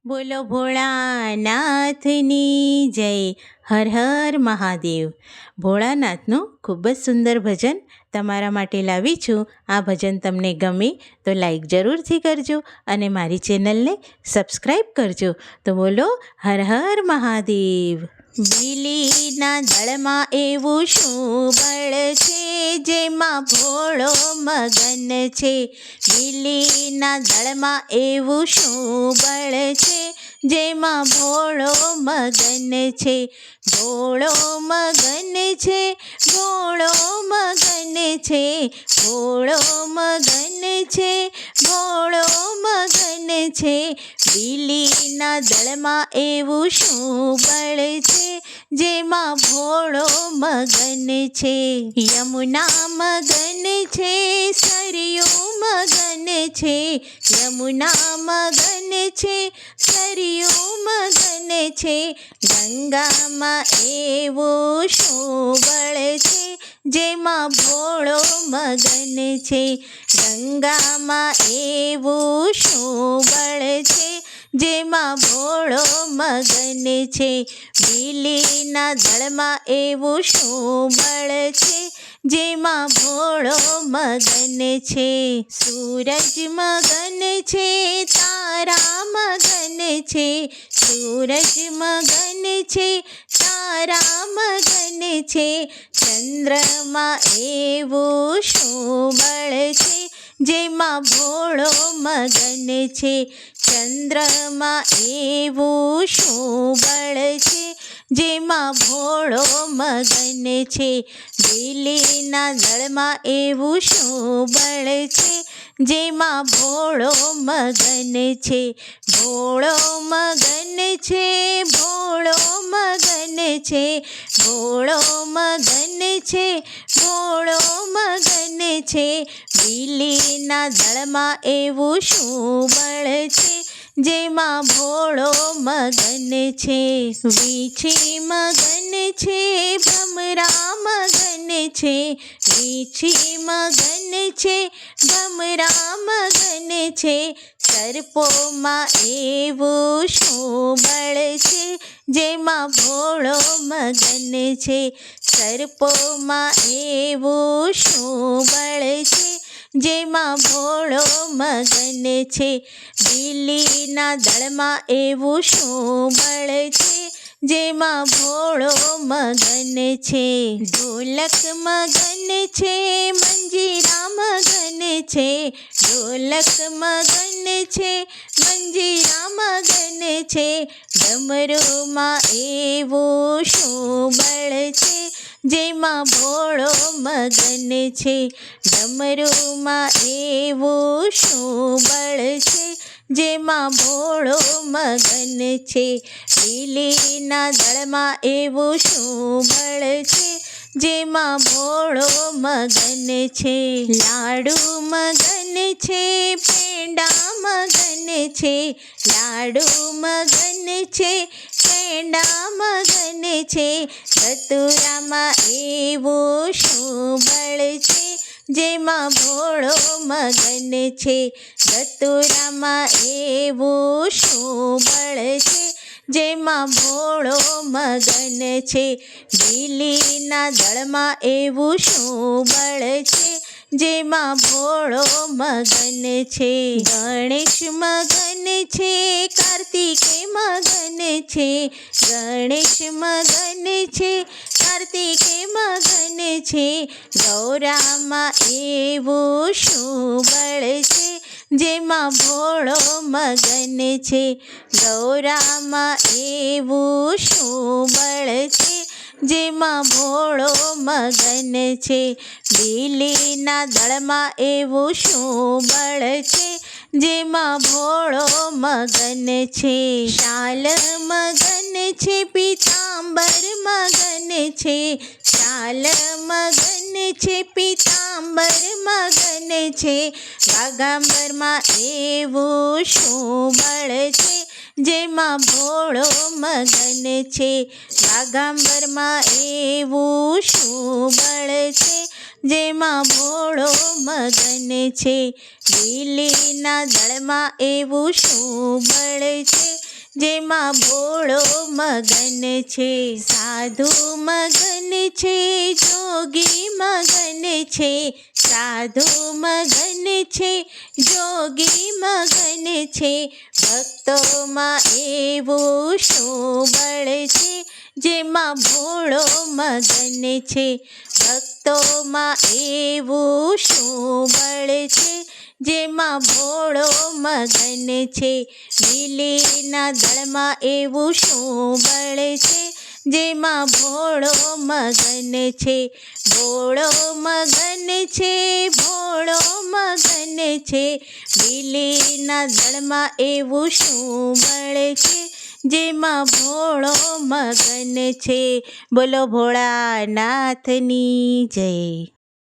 બોલો ભોળાનાથની જય. હર હર મહાદેવ. ભોળાનાથનું ખૂબ જ સુંદર ભજન તમારા માટે લાવી છું. આ ભજન તમને ગમે તો લાઈક જરૂરથી કરજો અને મારી ચેનલને સબસ્ક્રાઈબ કરજો. તો બોલો હર હર મહાદેવ. બીલીના દળમાં એવું શું બળ છે, જેમાં ભોળો મગન છે. બીલીના દળમાં એવું શું બળ છે, જેમાં ભોળો મગન છે. ભોળો મગન છે, ભોળો મગન છે, ભોળો મગન છે, ભોળો મગન છે. બીલીના દળમાં એવું શું બળ છે, જેમાં ભોળો મગન છે. યમુના મગન છે, સરયુ મગન છે. યમુના મગન છે, સરયુ મગન છે. ગંગામાં એવું શું બળ છે, જેમાં ભોળો મગન છે. ગંગામાં એવું શું બળ છે, જેમાં ભોળો મગન છે. બીલીના દળમાં એવું શું બળ છે, જેમાં ભોળો મગન છે. સૂરજ મગન છે, તારા મગન છે. સૂરજ મગન છે, તારા મગન છે. ચંદ્રમાં એવું શું બળ છે, જેમાં ભોળો મગન છે. ચંદ્રમાં એવું શું બળ છે, જેમાં ભોળો મગન છે. બીલીના દળમાં એવું શું બળ છે, જેમાં ભોળો મગન છે. ભોળો મગન છે, ભોળો મગન છે, ભોળો મગન છે, ભોળો મગન છે. બીલીના દળમાં એવું શું બળ છે, જેમાં ભોળો મગન છે. વીછી મગન છે, ભમરા મગન છે. વીછી મગન છે, ભમરા મગન છે. સર્પોમાં એવું શું બળ છે, જેમાં ભોળો મગન છે. સર્પોમાં એવું શું બળ છે, જેમાં ભોળો મગન છે. બીલીના દળમાં એવું શું બળ છે, જેમાં ભોળો મગન છે. ઢોલક મગન છે, મંજીરા મગન છે. ઢોલક મગન છે, મંજીરા મગન છે. ડમરૂમાં એવું શું બળ છે, જેમાં ભોળો મગન છે. ડમરૂમાં એવું શું બળ છે, જેમાં ભોળો મગન છે. બીલીના દળમાં એવું શું બળ છે, જેમાં ભોળો મગન છે. લાડુ મગન છે, પેંડા મગન છે. લાડુ મગન છે, પેંડા મગન છે. ધતુરામાં એવું શું બળ છે, જેમાં ભોળો મગન છે. ધતુરામાં એવું શું બળ છે, જેમાં ભોળો મગન છે. બીલીના દળમાં એવું શું બળ છે, જેમાં ભોળો મગન છે. ગણેશ મગન છે, કાર્તિકે મગન છે. ગણેશ મગન છે, કાર્તિકે મગન છે. ગૌરામાં એવું શું બળ છે, જેમાં ભોળો મગન છે. ગૌરામાં એવું શું બળ છે, જેમાં ભોળો મગન છે. બીલીના દળમાં એવું શું બળ છે, જેમાં ભોળો મગન છે. શાલ મગન છે, પીતાંબર મગન છે. શાલ મગન છે, પીતાંબર મગન છે. વાગાંબરમાં એવું શું બળ છે, જેમાં ભોળો મગન છે. વાગાંબરમાં એવું શું બળ છે, જેમાં ભોળો મગન છે. બીલીના દળમાં એવું શું બળ છે, જેમાં ભોળો મગન છે. સાધુ મગન છે, જોગી મગન છે, સાધુ મગન છે, જોગી મગન છે. ભક્તોમાં એવું શું બળ છે, જેમાં ભોળો મગન છે. ભક્તોમાં એવું શું બળ છે, જેમાં ભોળો મગન છે. લીલીના દળમાં એવું શું બળ છે, જેમાં ભોળો મગન છે. ભોળો મગન છે, ભોળો મગન છે, લીલીના દળમાં એવું શું બળ છે, જેમાં ભોળો મગન છે. બોલો ભોળાનાથની જય.